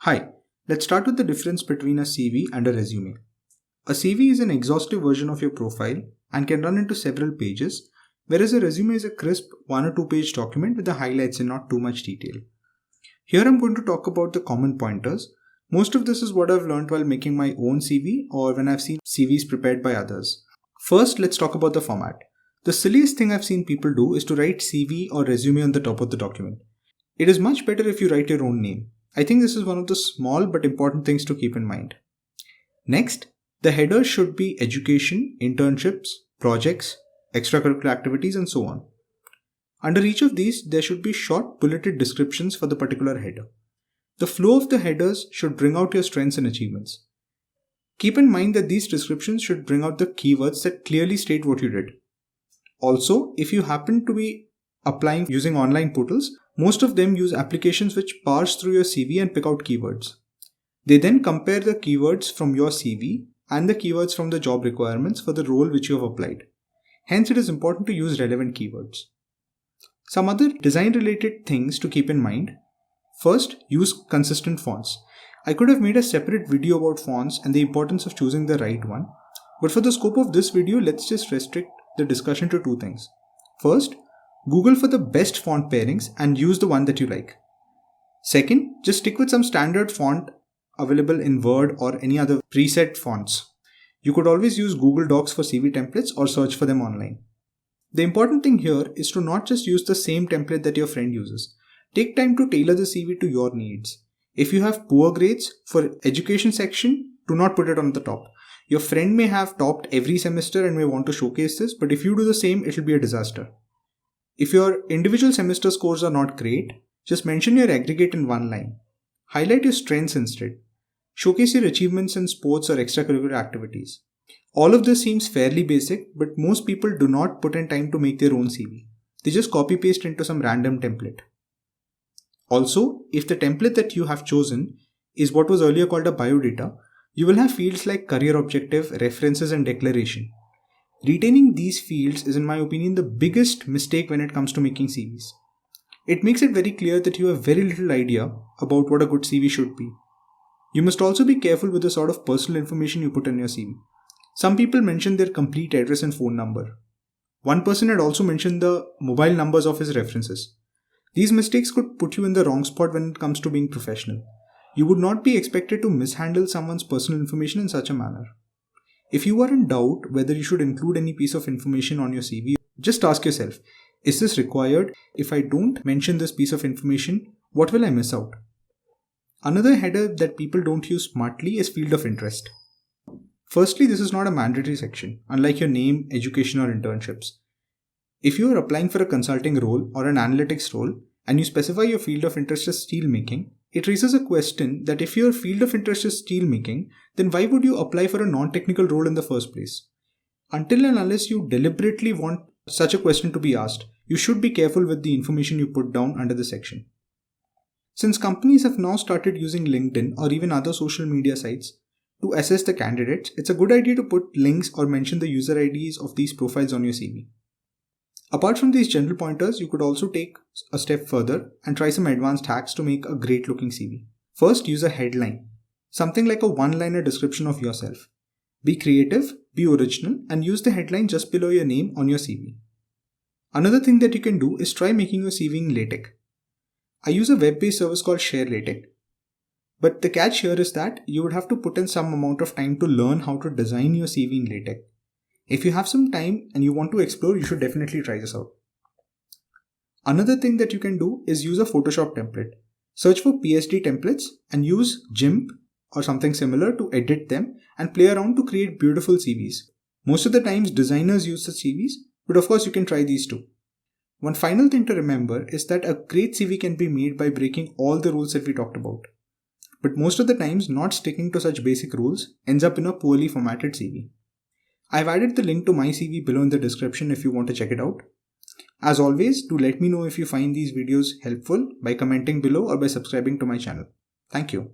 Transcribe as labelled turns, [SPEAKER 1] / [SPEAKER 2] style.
[SPEAKER 1] Hi, let's start with the difference between a CV and a resume. A CV is an exhaustive version of your profile and can run into several pages, whereas a resume is a crisp 1 or 2 page document with the highlights and not too much detail. Here I'm going to talk about the common pointers. Most of this is what I've learned while making my own CV or when I've seen CVs prepared by others. First, let's talk about the format. The silliest thing I've seen people do is to write CV or resume on the top of the document. It is much better if you write your own name. I think this is one of the small but important things to keep in mind. Next, the header should be education, internships, projects, extracurricular activities, and so on. Under each of these, there should be short bulleted descriptions for the particular header. The flow of the headers should bring out your strengths and achievements. Keep in mind that these descriptions should bring out the keywords that clearly state what you did. Also, if you happen to be applying using online portals, most of them use applications which parse through your CV and pick out keywords. They then compare the keywords from your CV and the keywords from the job requirements for the role which you have applied. Hence, it is important to use relevant keywords. Some other design related things to keep in mind. First, use consistent fonts. I could have made a separate video about fonts and the importance of choosing the right one, but for the scope of this video, let's just restrict the discussion to two things. First, Google for the best font pairings and use the one that you like. Second, just stick with some standard font available in Word or any other preset fonts. You could always use Google Docs for CV templates or search for them online. The important thing here is to not just use the same template that your friend uses. Take time to tailor the CV to your needs. If you have poor grades for education section, do not put it on the top. Your friend may have topped every semester and may want to showcase this, but if you do the same, it will be a disaster. If your individual semester scores are not great, just mention your aggregate in one line. Highlight your strengths instead. Showcase your achievements in sports or extracurricular activities. All of this seems fairly basic, but most people do not put in time to make their own CV. They just copy paste into some random template. Also, if the template that you have chosen is what was earlier called a biodata, you will have fields like career objective, references, and declaration. Retaining these fields is, in my opinion, the biggest mistake when it comes to making CVs. It makes it very clear that you have very little idea about what a good CV should be. You must also be careful with the sort of personal information you put in your CV. Some people mention their complete address and phone number. One person had also mentioned the mobile numbers of his references. These mistakes could put you in the wrong spot when it comes to being professional. You would not be expected to mishandle someone's personal information in such a manner. If you are in doubt whether you should include any piece of information on your CV, just ask yourself, is this required? If I don't mention this piece of information, what will I miss out? Another header that people don't use smartly is field of interest. Firstly, this is not a mandatory section, unlike your name, education, or internships. If you are applying for a consulting role or an analytics role and you specify your field of interest as steelmaking, it raises a question that if your field of interest is steelmaking, then why would you apply for a non-technical role in the first place? Until and unless you deliberately want such a question to be asked, you should be careful with the information you put down under the section. Since companies have now started using LinkedIn or even other social media sites to assess the candidates, it's a good idea to put links or mention the user IDs of these profiles on your CV. Apart from these general pointers, you could also take a step further and try some advanced hacks to make a great looking CV. First, use a headline, something like a one-liner description of yourself. Be creative, be original, and use the headline just below your name on your CV. Another thing that you can do is try making your CV in LaTeX. I use a web-based service called ShareLaTeX. But the catch here is that you would have to put in some amount of time to learn how to design your CV in LaTeX. If you have some time and you want to explore, you should definitely try this out. Another thing that you can do is use a Photoshop template. Search for PSD templates and use GIMP or something similar to edit them and play around to create beautiful CVs. Most of the times designers use such CVs, but of course you can try these too. One final thing to remember is that a great CV can be made by breaking all the rules that we talked about. But most of the times not sticking to such basic rules ends up in a poorly formatted CV. I've added the link to my CV below in the description if you want to check it out. As always, do let me know if you find these videos helpful by commenting below or by subscribing to my channel. Thank you.